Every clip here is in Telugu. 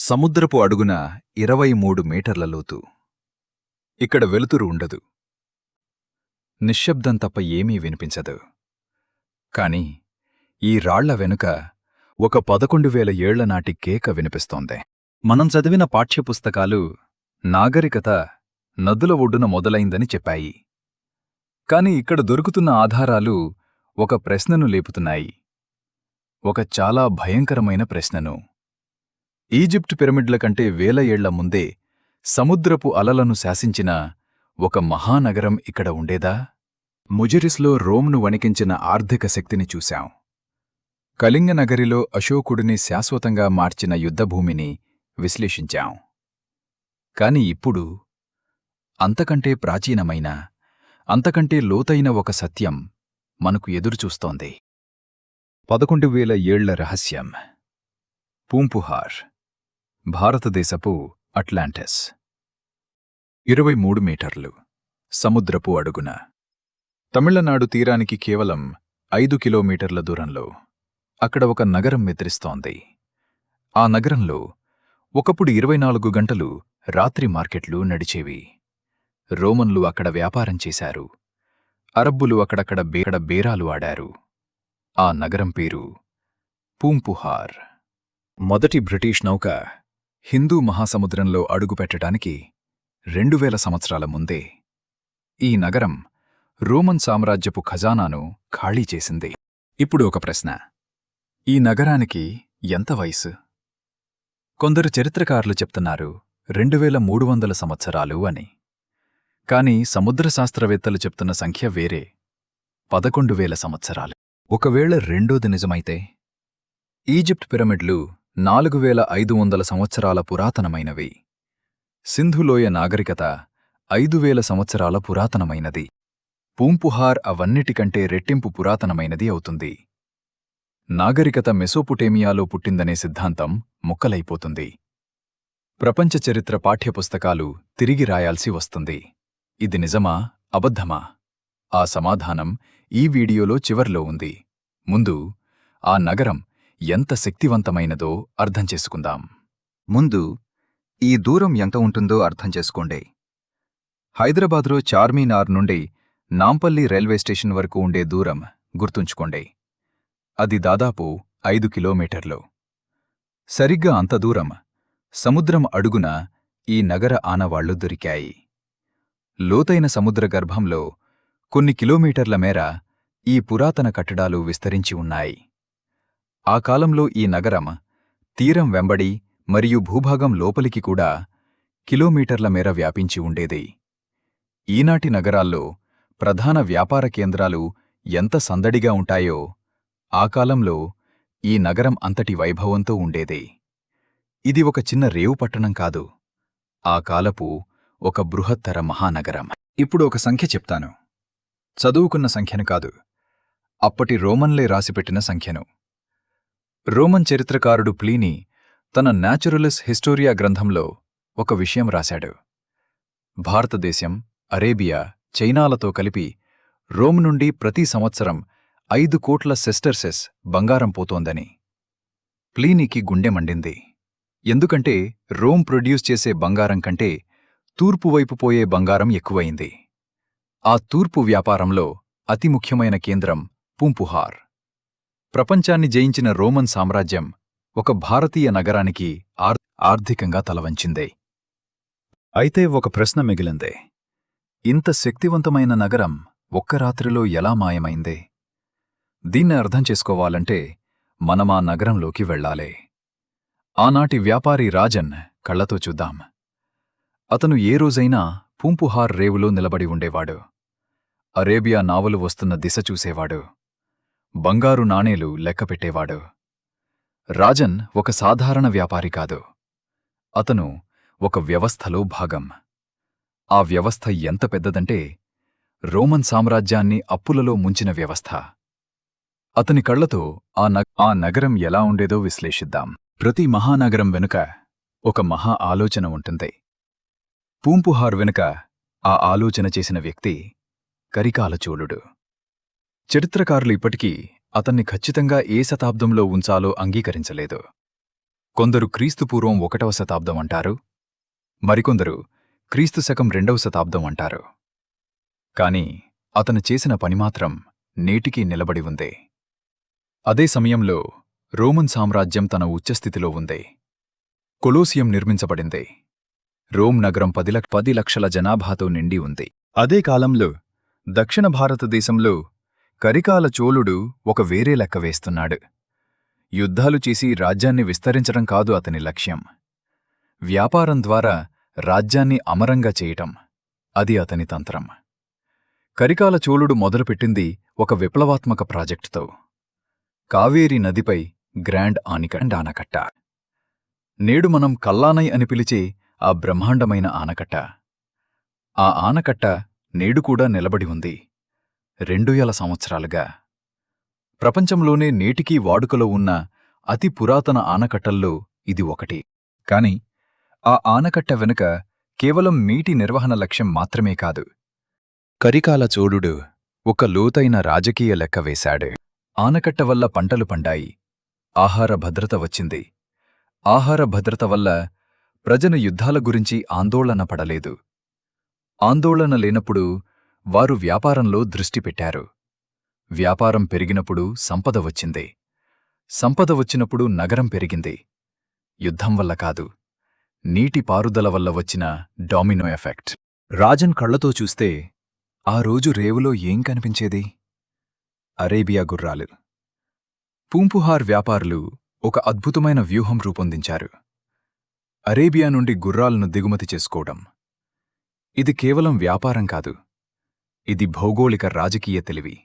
సముద్రపు అడుగున 23 మీటర్ల లోతు. ఇక్కడ వెలుతురు ఉండదు. నిశ్శబ్దం తప్ప ఏమీ వినిపించదు. కాని ఈ రాళ్ల వెనుక ఒక 11,000 ఏళ్ల నాటి కేక వినిపిస్తోంది. మనం చదివిన పాఠ్యపుస్తకాలు నాగరికత నదుల ఒడ్డున మొదలైందని చెప్పాయి. కాని ఇక్కడ దొరుకుతున్న ఆధారాలు ఒక ప్రశ్నను లేపుతున్నాయి. ఒక చాలా భయంకరమైన ప్రశ్నను. ఈజిప్ట్ పిరమిడ్ల కంటే 1000 ఏళ్ల ముందే సముద్రపు అలలను శాసించిన ఒక మహానగరం ఇక్కడ ఉండేదా? ముజిరిస్లో రోమ్ను వణికించిన ఆర్థిక శక్తిని చూశాం. కళింగ నగరిలో అశోకుడిని శాశ్వతంగా మార్చిన యుద్ధభూమిని విశ్లేషించాం. కాని ఇప్పుడు అంతకంటే ప్రాచీనమైన, అంతకంటే లోతైన ఒక సత్యం మనకు ఎదురుచూస్తోంది. 11,000 ఏళ్ల రహస్యం. పూంపుహార్, భారతదేశపు అట్లాంటిస్. 23 మీటర్లు సముద్రపు అడుగున. తమిళనాడు తీరానికి కేవలం 5 కిలోమీటర్ల దూరంలో అక్కడ ఒక నగరం నిద్రిస్తోంది. ఆ నగరంలో ఒకప్పుడు 24 గంటలు రాత్రి మార్కెట్లు నడిచేవి. రోమన్లు అక్కడ వ్యాపారం చేశారు. అరబ్బులు అక్కడక్కడ బేరాలు ఆడారు. ఆ నగరం పేరు పూంపుహార్. మొదటి బ్రిటిష్ నౌక హిందూ మహాసముద్రంలో అడుగుపెట్టడానికి 2000 సంవత్సరాల ముందే ఈ నగరం రోమన్ సామ్రాజ్యపు ఖజానాను ఖాళీ చేసింది. ఇప్పుడు ఒక ప్రశ్న. ఈ నగరానికి ఎంత వయసు? కొందరు చరిత్రకారులు చెప్తున్నారు 2300 సంవత్సరాలు అని. కాని సముద్రశాస్త్రవేత్తలు చెప్తున్న సంఖ్య వేరే, 11,000 సంవత్సరాలు. ఒకవేళ రెండోది నిజమైతే? ఈజిప్ట్ పిరమిడ్లు 4500 సంవత్సరాల పురాతనమైనవి. సింధులోయ నాగరికత 5000 సంవత్సరాల పురాతనమైనది. పూంపుహార్ అవన్నిటికంటే రెట్టింపు పురాతనమైనది అవుతుంది. నాగరికత మెసోపుటేమియాలో పుట్టిందనే సిద్ధాంతం ముక్కలైపోతుంది. ప్రపంచ చరిత్ర పాఠ్యపుస్తకాలు తిరిగి రాయాల్సి వస్తుంది. ఇది నిజమా, అబద్ధమా? ఆ సమాధానం ఈ వీడియోలో చివర్లో ఉంది. ముందు ఆ నగరం ఎంత శక్తివంతమైనదో అర్థం చేసుకుందాం. ముందు ఈ దూరం ఎంత ఉంటుందో అర్థం చేసుకోండి. హైదరాబాద్లో చార్మినార్ నుండి నాంపల్లి రైల్వే స్టేషన్ వరకు ఉండే దూరం గుర్తుంచుకోండి. అది దాదాపు 5 కిలోమీటర్లు. సరిగ్గా అంత దూరం సముద్రం అడుగున ఈ నగర ఆనవాళ్లు దొరికాయి. లోతైన సముద్ర గర్భంలో కొన్ని కిలోమీటర్ల మేర ఈ పురాతన కట్టడాలు విస్తరించి ఉన్నాయి. ఆ కాలంలో ఈ నగరం తీరం వెంబడి మరియు భూభాగం లోపలికి కూడా కిలోమీటర్ల మేర వ్యాపించి ఉండేది. ఈనాటి నగరాల్లో ప్రధాన వ్యాపార కేంద్రాలు ఎంత సందడిగా ఉంటాయో ఆ కాలంలో ఈ నగరం అంతటి వైభవంతో ఉండేది. ఇది ఒక చిన్న రేవు పట్టణం కాదు, ఆ కాలపు ఒక బృహత్తర మహానగరం. ఇప్పుడు ఒక సంఖ్య చెప్తాను. చదువుకున్న సంఖ్యను కాదు, అప్పటి రోమన్లే రాసిపెట్టిన సంఖ్యను. రోమన్ చరిత్రకారుడు ప్లీనీ తన న్యాచురలిస్ హిస్టోరియా గ్రంథంలో ఒక విషయం రాశాడు. భారతదేశం, అరేబియా, చైనాలతో కలిపి రోమ్ నుండి ప్రతి సంవత్సరం 5 కోట్ల సెస్టర్సెస్ బంగారం పోతోందని. ప్లీనీకి గుండె మండింది. ఎందుకంటే రోమ్ ప్రొడ్యూస్ చేసే బంగారం కంటే తూర్పువైపు పోయే బంగారం ఎక్కువయింది. ఆ తూర్పు వ్యాపారంలో అతి ముఖ్యమైన కేంద్రం పూంపుహార్. ప్రపంచాన్ని జయించిన రోమన్ సామ్రాజ్యం ఒక భారతీయ నగరానికి ఆర్థికంగా తలవంచింది. అయితే ఒక ప్రశ్న మిగిలింది. ఇంత శక్తివంతమైన నగరం ఒక్క రాత్రిలో ఎలా మాయమైంది? దీన్ని అర్థం చేసుకోవాలంటే మనమా నగరంలోకి వెళ్లాలి. ఆనాటి వ్యాపారి రాజన్ కళ్లతో చూద్దాం. అతను ఏ రోజైనా పూంపుహార్ రేవులో నిలబడి ఉండేవాడు. అరేబియా నావలు వస్తున్న దిశ చూసేవాడు. బంగారు నాణేలు లెక్కపెట్టేవాడు. రాజన్ ఒక సాధారణ వ్యాపారి కాదు. అతను ఒక వ్యవస్థలో భాగం. ఆ వ్యవస్థ ఎంత పెద్దదంటే రోమన్ సామ్రాజ్యాన్ని అప్పులలో ముంచిన వ్యవస్థ. అతని కళ్లతో ఆ నగరం ఎలా ఉండేదో విశ్లేషిద్దాం. ప్రతి మహానగరం వెనుక ఒక మహా ఆలోచన ఉంటుంది. పూంపుహార్ వెనుక ఆ ఆలోచన చేసిన వ్యక్తి కరికాల చోళుడు. చరిత్రకారులు ఇప్పటికీ అతన్ని ఖచ్చితంగా ఏ శతాబ్దంలో ఉంచాలో అంగీకరించలేదు. కొందరు క్రీస్తుపూర్వం 1వ శతాబ్దం అంటారు, మరికొందరు క్రీస్తు శకం 2వ శతాబ్దం అంటారు. కాని అతను చేసిన పని మాత్రం నేటికీ నిలబడి ఉంది. అదే సమయంలో రోమన్ సామ్రాజ్యం తన ఉచ్చస్థితిలో ఉంది. కొలోసియం నిర్మించబడింది. రోమ్ నగరం 10 లక్షల జనాభాతో నిండి ఉంది. అదే కాలంలో దక్షిణ భారతదేశంలో కరికాల చోళుడు ఒక వేరే లెక్క వేస్తున్నాడు. యుద్ధాలు చేసి రాజ్యాన్ని విస్తరించడం కాదు అతని లక్ష్యం. వ్యాపారం ద్వారా రాజ్యాన్ని అమరంగా చేయటం, అది అతని తంత్రం. కరికాల చోళుడు మొదలుపెట్టింది ఒక విప్లవాత్మక ప్రాజెక్టుతో. కావేరీ నదిపై గ్రాండ్ ఆనకట్ట. నేడు మనం కల్లానై అని పిలిచే ఆ బ్రహ్మాండమైన ఆనకట్ట. ఆ ఆనకట్ట నేడు కూడా నిలబడి ఉంది 2000 సంవత్సరాలుగా. ప్రపంచంలోనే నేటికీ వాడుకలో ఉన్న అతి పురాతన ఆనకట్టల్లో ఇది ఒకటి. కాని ఆ ఆనకట్ట వెనుక కేవలం నీటి నిర్వహణ లక్ష్యం మాత్రమే కాదు. కరికాల చోళుడు ఒక లోతైన రాజకీయ లెక్క వేశాడు. ఆనకట్ట వల్ల పంటలు పండాయి, ఆహార భద్రత వచ్చింది. ఆహార భద్రత వల్ల ప్రజలు యుద్ధాల గురించి ఆందోళన పడలేదు. ఆందోళన లేనప్పుడు వారు వ్యాపారంలో దృష్టి పెట్టారు. వ్యాపారం పెరిగినప్పుడు సంపద వచ్చింది. సంపద వచ్చినప్పుడు నగరం పెరిగింది. యుద్ధం వల్ల కాదు, నీటి పారుదల వల్ల వచ్చిన డామినో ఎఫెక్ట్. రాజన్ కళ్లతో చూస్తే ఆ రోజు రేవులో ఏం కనిపించేది? అరేబియా గుర్రాలు. పూంపుహార్ వ్యాపారులు ఒక అద్భుతమైన వ్యూహం రూపొందించారు. అరేబియా నుండి గుర్రాలను దిగుమతి చేసుకోవడం. ఇది కేవలం వ్యాపారం కాదు, ఇది భౌగోళిక రాజకీయ తెలివి.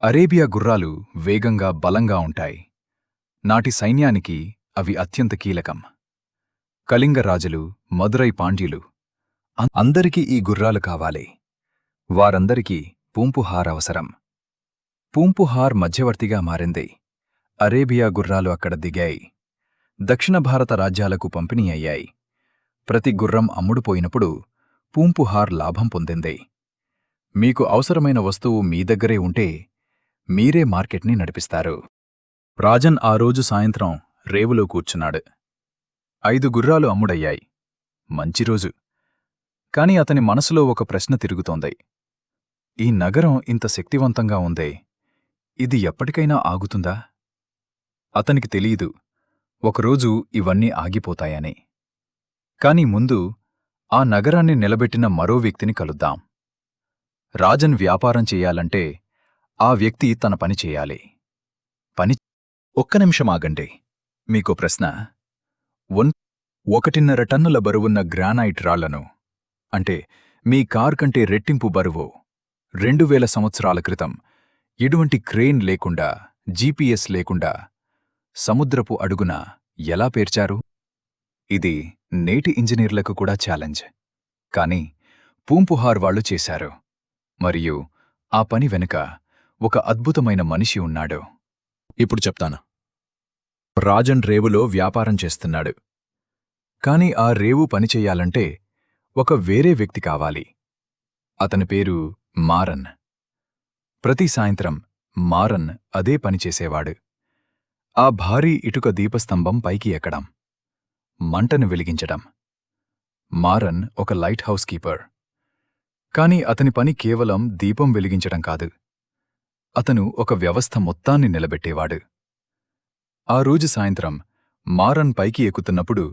అరేబియా గుర్రాలు వేగంగా, బలంగా ఉంటాయి. నాటి సైన్యానికి అవి అత్యంత కీలకం. కళింగ రాజులు, మదురై పాండ్యులు అందరికీ ఈ గుర్రాలు కావాలి. వారందరికీ పూంపుహార్ అవసరం. పూంపుహార్ మధ్యవర్తిగా మారింది. అరేబియా గుర్రాలు అక్కడ దిగాయి. దక్షిణ భారత రాజ్యాలకు పంపిణీ అయ్యాయి. ప్రతి గుర్రం అమ్ముడుపోయినప్పుడు పూంపుహార్ లాభం పొందింది. మీకు అవసరమైన వస్తువు మీ దగ్గరే ఉంటే మీరే మార్కెట్ని నడిపిస్తారు. రాజన్ ఆ రోజు సాయంత్రం రేవులో కూర్చున్నాడు. 5 గుర్రాలు అమ్ముడయ్యాయి. మంచి రోజు. కాని అతని మనసులో ఒక ప్రశ్న తిరుగుతోంది. ఈ నగరం ఇంత శక్తివంతంగా ఉందే, ఇది ఎప్పటికైనా ఆగుతుందా? అతనికి తెలీదు ఒకరోజు ఇవన్నీ ఆగిపోతాయని. కాని ముందు ఆ నగరాన్ని నిలబెట్టిన మరో వ్యక్తిని కలుద్దాం. రాజన్ వ్యాపారం చెయ్యాలంటే ఆ వ్యక్తి తన పని చెయ్యాలి. ఒక్క నిమిషం ఆగండి. మీకో ప్రశ్న. 1.5 టన్నుల బరువున్న గ్రానైట్ రాళ్లను, అంటే మీ కార్ కంటే రెట్టింపు బరువు, 2000 సంవత్సరాల క్రితం ఎటువంటి క్రేన్ లేకుండా, జీపీఎస్ లేకుండా సముద్రపు అడుగున ఎలా పేర్చారు? ఇది నేటి ఇంజనీర్లకు కూడా ఛాలెంజ్. కాని పూంపుహార్ వాళ్లు చేశారు. మరియు ఆ పని వెనుక ఒక అద్భుతమైన మనిషి ఉన్నాడు. ఇప్పుడు చెప్తాను. రాజన్ రేవులో వ్యాపారం చేస్తున్నాడు. కాని ఆ రేవు పనిచెయ్యాలంటే ఒక వేరే వ్యక్తి కావాలి. అతని పేరు మారన్. ప్రతి సాయంత్రం మారన్ అదే పనిచేసేవాడు. ఆ భారీ ఇటుక దీపస్తంభం పైకి ఎక్కడం, మంటను వెలిగించడం. మారన్ ఒక లైట్ హౌస్ కీపర్. కాని అతని పని కేవలం దీపం వెలిగించడం కాదు. అతను ఒక వ్యవస్థ మొత్తాన్ని నిలబెట్టేవాడు. ఆ రోజు సాయంత్రం మారన్ పైకి ఎక్కుతున్నప్పుడు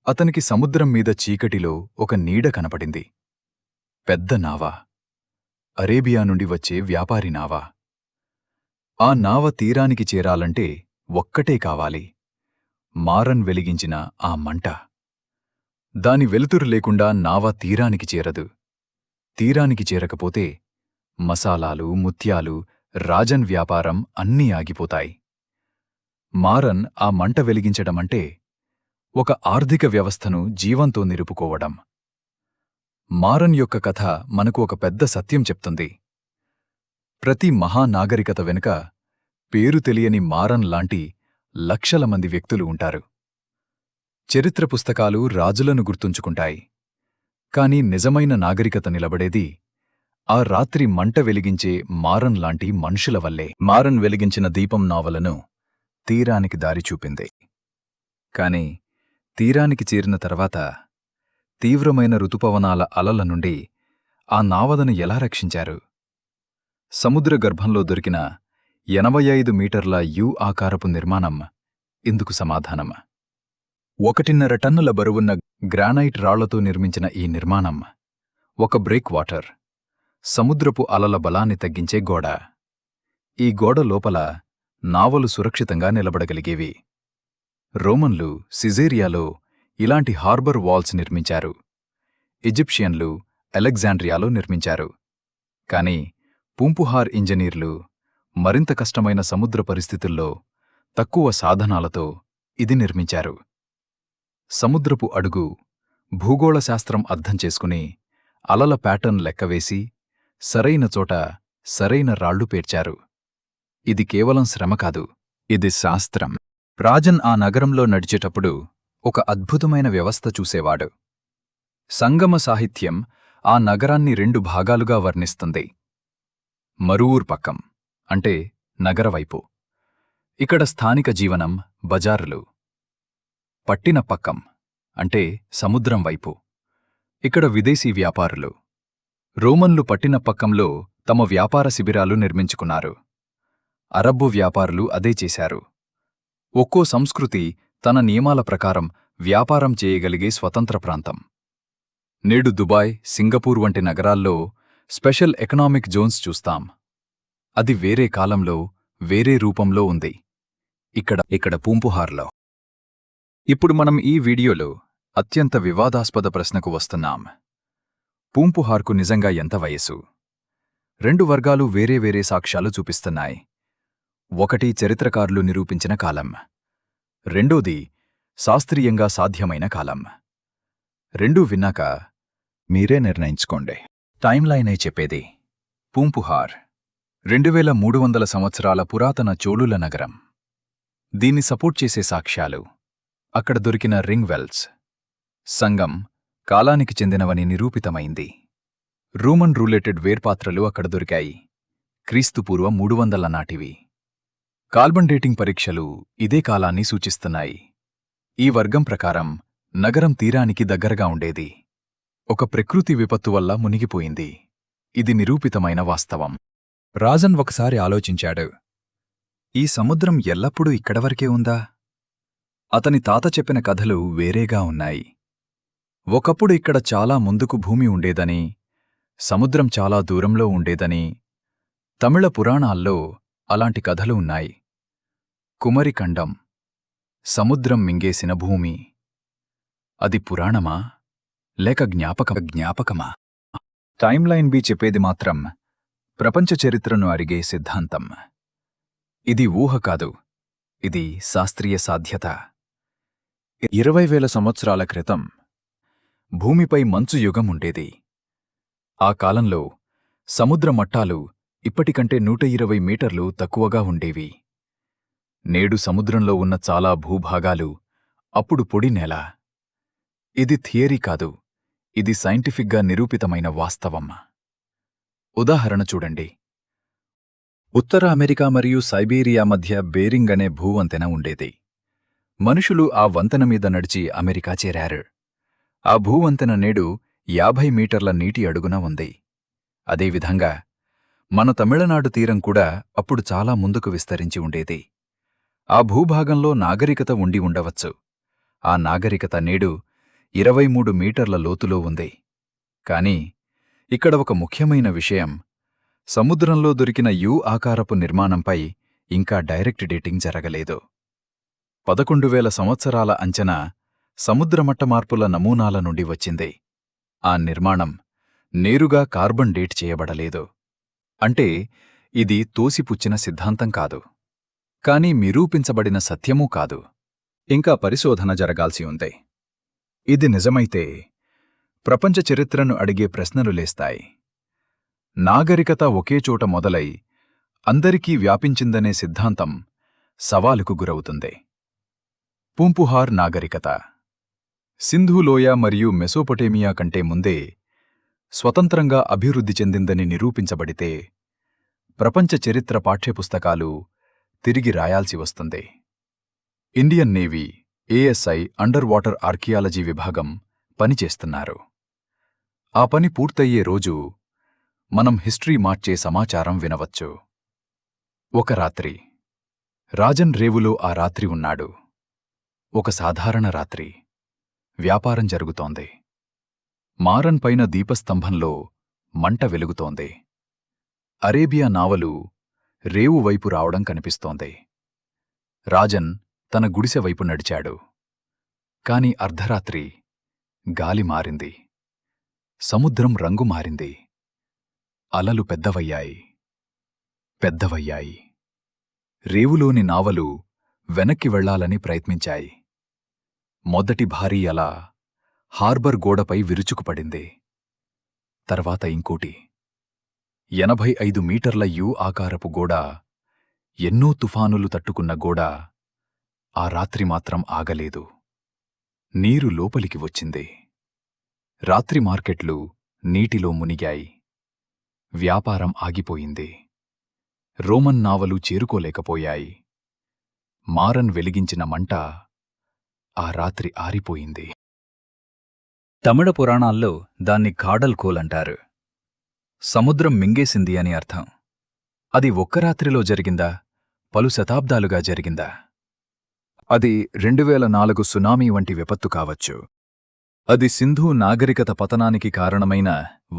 అతనికి సముద్రం మీద చీకటిలో ఒక నీడ కనపడింది. పెద్ద నావ. అరేబియా నుండి వచ్చే వ్యాపారి నావ. ఆ నావ తీరానికి చేరాలంటే ఒక్కటే కావాలి, మారన్ వెలిగించిన ఆ మంట. దాని వెలుతురు లేకుండా నావ తీరానికి చేరదు. తీరానికి చేరకపోతే మసాలాలు, ముత్యాలు, రాజన్ వ్యాపారం అన్నీ ఆగిపోతాయి. మారన్ ఆ మంట వెలిగించడమంటే ఒక ఆర్థిక వ్యవస్థను జీవంతో నిలుపుకోవడం. మారన్ యొక్క కథ మనకు ఒక పెద్ద సత్యం చెప్తుంది. ప్రతి మహానాగరికత వెనుక పేరు తెలియని మారన్ లాంటి లక్షల మంది వ్యక్తులు ఉంటారు. చరిత్ర పుస్తకాలు రాజులను గుర్తుంచుకుంటాయి. కాని నిజమైన నాగరికత నిలబడేది ఆ రాత్రి మంట వెలిగించే మారన్ లాంటి మనుషుల వల్లే. మారన్ వెలిగించిన దీపం నావలను తీరానికి దారి చూపింది. కాని తీరానికి చేరిన తర్వాత తీవ్రమైన ఋతుపవనాల అలల నుండి ఆ నావదను ఎలా రక్షించారు? సముద్ర గర్భంలో దొరికిన 85 మీటర్ల యు ఆకారపు నిర్మాణం ఇందుకు సమాధానం. 1.5 టన్నుల బరువున్న గ్రానైట్ రాళ్లతో నిర్మించిన ఈ నిర్మాణం ఒక బ్రేక్ వాటర్, సముద్రపు అలల బలాన్ని తగ్గించే గోడ. ఈ గోడ లోపల నావలు సురక్షితంగా నిలబడగలిగేవి. రోమన్లు సిజేరియాలో ఇలాంటి హార్బర్ వాల్స్ నిర్మించారు. ఈజిప్షియన్లు అలెగ్జాండ్రియాలో నిర్మించారు. కాని పూంపుహార్ ఇంజనీర్లు మరింత కష్టమైన సముద్ర పరిస్థితుల్లో తక్కువ సాధనాలతో ఇది నిర్మించారు. సముద్రపు అడుగు, భూగోళ శాస్త్రం అర్థం చేసుకుని అలల ప్యాటర్న్ లెక్కవేసి సరైన చోట సరైన రాళ్లు పేర్చారు. ఇది కేవలం శ్రమ కాదు, ఇది శాస్త్రం. రాజన్ ఆ నగరంలో నడిచేటప్పుడు ఒక అద్భుతమైన వ్యవస్థ చూసేవాడు. సంగమ సాహిత్యం ఆ నగరాన్ని 2 భాగాలుగా వర్ణిస్తుంది. మరువూర్ పక్కం అంటే నగరవైపు, ఇక్కడ స్థానిక జీవనం, బజారులు. పట్టిన పక్కం అంటే సముద్రం వైపు, ఇక్కడ విదేశీ వ్యాపారులు. రోమన్లు పట్టిన పక్కంలో తమ వ్యాపార శిబిరాలు నిర్మించుకున్నారు. అరబ్బు వ్యాపారులు అదే చేశారు. ఒక్కో సంస్కృతి తన నియమాల ప్రకారం వ్యాపారం చేయగలిగే స్వతంత్ర ప్రాంతం. నేడు దుబాయ్, సింగపూర్ వంటి నగరాల్లో స్పెషల్ ఎకనామిక్ జోన్స్ చూస్తాం. అది వేరే కాలంలో, వేరే రూపంలో ఉంది. ఇక్కడ పూంపుహార్లో. ఇప్పుడు మనం ఈ వీడియోలో అత్యంత వివాదాస్పద ప్రశ్నకు వస్తున్నాం. పూంపుహార్కు నిజంగా ఎంత వయసు? 2 వర్గాలు వేరే వేరే సాక్ష్యాలు చూపిస్తున్నాయి. ఒకటి చరిత్రకారులు నిరూపించిన కాలం, రెండోది శాస్త్రీయంగా సాధ్యమైన కాలం. రెండూ విన్నాక మీరే నిర్ణయించుకోండి. టైమ్లైనే చెప్పేది. పూంపుహార్ 2300 సంవత్సరాల పురాతన చోళుల నగరం. దీన్ని సపోర్ట్ చేసే సాక్ష్యాలు: అక్కడ దొరికిన రింగ్ వెల్స్, సంగం కాలానికి చెందినవని నిరూపితమైంది. రోమన్ రూలెటెడ్ వేర్పాత్రలు అక్కడ దొరికాయి, క్రీస్తుపూర్వం 300 నాటివి. కార్బన్ డేటింగ్ పరీక్షలు ఇదే కాలాన్ని సూచిస్తున్నాయి. ఈ వర్గం ప్రకారం నగరం తీరానికి దగ్గరగా ఉండేది. ఒక ప్రకృతి విపత్తు వల్ల మునిగిపోయింది. ఇది నిరూపితమైన వాస్తవం. రాజన్ ఒకసారి ఆలోచించాడు, ఈ సముద్రం ఎల్లప్పుడూ ఇక్కడవరకే ఉందా? అతని తాత చెప్పిన కథలు వేరేగా ఉన్నాయి. ఒకప్పుడు ఇక్కడ చాలా ముందుకు భూమి ఉండేదని, సముద్రం చాలా దూరంలో ఉండేదని. తమిళ పురాణాల్లో అలాంటి కథలు ఉన్నాయి. కుమరికండం, సముద్రం మింగేసిన భూమి. అది పురాణమా లేక జ్ఞాపకమా? టైమ్లైన్ బి చెప్పేది మాత్రం ప్రపంచ చరిత్రను అరిగే సిద్ధాంతం. ఇది ఊహ కాదు, ఇది శాస్త్రీయ సాధ్యత. 20,000 సంవత్సరాల క్రితం భూమిపై మంచు యుగం ఉండేది. ఆ కాలంలో సముద్ర మట్టాలు ఇప్పటికంటే 120 మీటర్లు తక్కువగా ఉండేవి. నేడు సముద్రంలో ఉన్న చాలా భూభాగాలు అప్పుడు పొడి నేల. ఇది థియరీ కాదు, ఇది సైంటిఫిక్గా నిరూపితమైన వాస్తవం. ఉదాహరణ చూడండి. ఉత్తర అమెరికా మరియు సైబీరియా మధ్య బేరింగ్ అనే భూవంతెన ఉండేది. మనుషులు ఆ వంతెన మీద నడిచి అమెరికా చేరారు. ఆ భూవంతెన నేడు 50 మీటర్ల నీటి అడుగున ఉంది. అదేవిధంగా మన తమిళనాడు తీరం కూడా అప్పుడు చాలా ముందుకు విస్తరించి ఉండేది. ఆ భూభాగంలో నాగరికత ఉండి ఉండవచ్చు. ఆ నాగరికత నేడు 23 మీటర్ల లోతులో ఉంది. కాని ఇక్కడ ఒక ముఖ్యమైన విషయం: సముద్రంలో దొరికిన యు ఆకారపు నిర్మాణంపై ఇంకా డైరెక్ట్ డేటింగ్ జరగలేదు. 11,000 సంవత్సరాల అంచనా సముద్రమట్ట మార్పుల నమూనాల నుండి వచ్చింది. ఆ నిర్మాణం నేరుగా కార్బన్ డేట్ చేయబడలేదు. అంటే ఇది తోసిపుచ్చిన సిద్ధాంతం కాదు, కానీ నిరూపించబడిన సత్యమూ కాదు. ఇంకా పరిశోధన జరగాల్సి ఉంది. ఇది నిజమైతే ప్రపంచ చరిత్రను అడిగే ప్రశ్నలు లేస్తాయి. నాగరికత ఒకే చోట మొదలై అందరికీ వ్యాపించిందనే సిద్ధాంతం సవాలుకు గురవుతుంది. పూంపుహార్ నాగరికత సింధులోయ మరియు మెసోపొటేమియా కంటే ముందే స్వతంత్రంగా అభివృద్ధి చెందిందని నిరూపించబడితే ప్రపంచ చరిత్ర పాఠ్యపుస్తకాలు తిరిగి రాయాల్సి వస్తుంది. Indian navy ASI under water archaeology విభాగం పనిచేస్తున్నారు. ఆ పని పూర్తయ్యే రోజు మనం హిస్టరీ మార్చే సమాచారం వినవచ్చు. ఒక రాత్రి రాజన్ రేవులో ఆ రాత్రి ఉన్నాడు. ఒక సాధారణ రాత్రి. వ్యాపారం జరుగుతోంది. మారన్ పైన దీపస్తంభంలో మంట వెలుగుతోంది. అరేబియా నావలు రేవు వైపు రావడం కనిపిస్తోంది. రాజన్ తన గుడిసె వైపు నడిచాడు. కాని అర్ధరాత్రి గాలి మారింది. సముద్రం రంగు మారింది. అలలు పెద్దవయ్యాయి. రేవులోని నావలు వెనక్కి వెళ్లాలని ప్రయత్నించాయి. మొదటి భారీ అల హార్బర్ గోడపై విరుచుకుపడింది. తర్వాత ఇంకోటి. 85 మీటర్ల యు ఆకారపు గోడ, ఎన్నో తుఫానులు తట్టుకున్న గోడ, ఆ రాత్రి మాత్రం ఆగలేదు. నీరు లోపలికి వచ్చింది. రాత్రి మార్కెట్లు నీటిలో మునిగాయి. వ్యాపారం ఆగిపోయింది. రోమన్ నావలు చేరుకోలేకపోయాయి. మారన్ వెలిగించిన మంట ఆ రాత్రి ఆరిపోయింది. తమిళ పురాణాల్లో దాన్ని కాడల్ కోలంటారు. సముద్రం మింగేసింది అని అర్థం. అది ఒక్క రాత్రిలో జరిగిందా, పలు శతాబ్దాలుగా జరిగిందా? అది 2004 సునామీ వంటి విపత్తు కావచ్చు. అది సింధు నాగరికత పతనానికి కారణమైన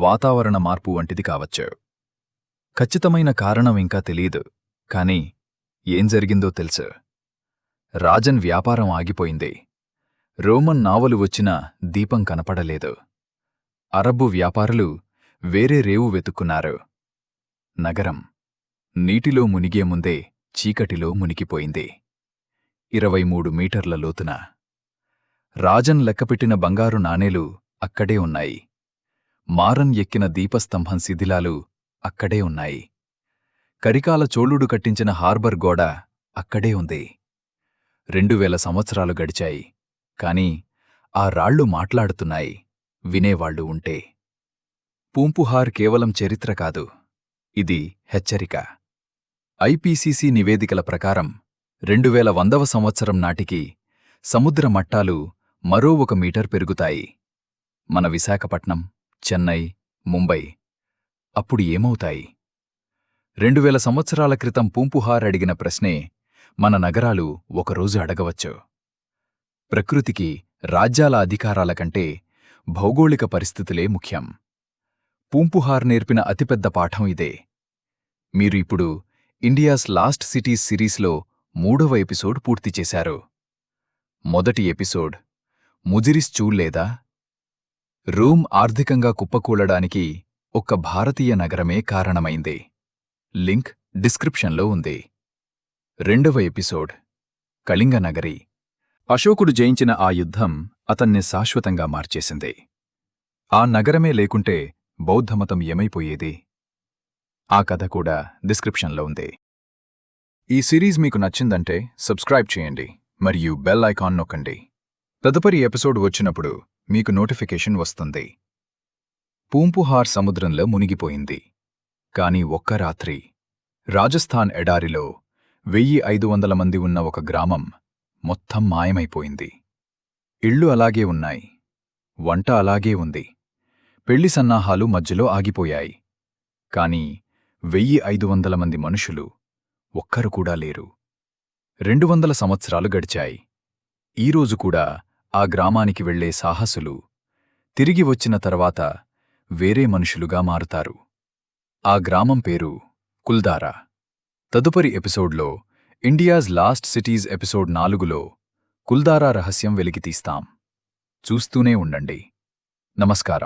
వాతావరణ మార్పు వంటిది కావచ్చు. ఖచ్చితమైన కారణం ఇంకా తెలీదు. కాని ఏం జరిగిందో తెలుసు. రాజన్ వ్యాపారం ఆగిపోయింది. రోమన్ నావలు వచ్చినా దీపం కనపడలేదు. అరబ్బు వ్యాపారులు వేరే రేవు వెతుక్కున్నారు. నగరం నీటిలో మునిగే ముందే చీకటిలో మునిగిపోయింది. 23 మీటర్ల లోతున. రాజన్ లెక్కపెట్టిన బంగారు నాణేలు అక్కడే ఉన్నాయి. మారన్ ఎక్కిన దీపస్తంభం శిథిలాలు అక్కడే ఉన్నాయి. కరికాల చోళుడు కట్టించిన హార్బర్ గోడ అక్కడే ఉంది. 2000 సంవత్సరాలు గడిచాయి. కాని ఆ రాళ్ళు మాట్లాడుతున్నాయి, వినేవాళ్లు ఉంటే. పూంపుహార్ కేవలం చరిత్ర కాదు, ఇది హెచ్చరిక. ఐపీసీసీ నివేదికల ప్రకారం 2100వ సంవత్సరం నాటికి సముద్ర మట్టాలు మరో 1 మీటర్ పెరుగుతాయి. మన విశాఖపట్నం, చెన్నై, ముంబై అప్పుడు ఏమవుతాయి? 2000 సంవత్సరాల క్రితం పూంపుహార్ అడిగిన ప్రశ్నే మన నగరాలు ఒకరోజు అడగవచ్చు. ప్రకృతికి రాజ్యాల అధికారాల కంటే భౌగోళిక పరిస్థితులే ముఖ్యం. పూంపుహార్ నేర్పిన అతిపెద్ద పాఠం ఇదే. మీరు ఇప్పుడు ఇండియాస్ లాస్ట్ సిటీస్ సిరీస్లో 3వ ఎపిసోడ్ పూర్తి చేశారు. మొదటి ఎపిసోడ్ ముజిరిస్ చూడ్లేదా? రోమ్ ఆర్థికంగా కుప్పకూలడానికి ఒక్క భారతీయ నగరమే కారణమైంది. లింక్ డిస్క్రిప్షన్లో ఉంది. 2వ ఎపిసోడ్ కళింగ నగరి. అశోకుడు జయించిన ఆ యుద్ధం అతన్ని శాశ్వతంగా మార్చేసింది. ఆ నగరమే లేకుంటే బౌద్ధమతం ఏమైపోయేది? ఆ కథ కూడా డిస్క్రిప్షన్లో ఉంది. ఈ సిరీస్ మీకు నచ్చిందంటే సబ్స్క్రైబ్ చేయండి మరియు బెల్ ఐకాన్ నొక్కండి. తదుపరి ఎపిసోడ్ వచ్చినప్పుడు మీకు నోటిఫికేషన్ వస్తుంది. పూంపుహార్ సముద్రంలో మునిగిపోయింది. కాని ఒక్క రాత్రి రాజస్థాన్ ఎడారిలో 1500 మంది ఉన్న ఒక గ్రామం మొత్తం మాయమైపోయింది. ఇళ్ళు అలాగే ఉన్నాయి. వంట అలాగే ఉంది. పెళ్లి సన్నాహాలు మధ్యలో ఆగిపోయాయి. కాని 1500 మంది మనుషులు ఒక్కరు కూడా లేరు. 200 సంవత్సరాలు గడిచాయి. ఈరోజు కూడా ఆ గ్రామానికి వెళ్లే సాహసులు తిరిగి వచ్చిన తర్వాత వేరే మనుషులుగా మారుతారు. ఆ గ్రామం పేరు కుల్దారా. తదుపరి ఎపిసోడ్లో India's last cities episode 4లో Kuldhara రహస్యం వెలికితీస్తాం. చూస్తూనే ఉండండి. నమస్కారం.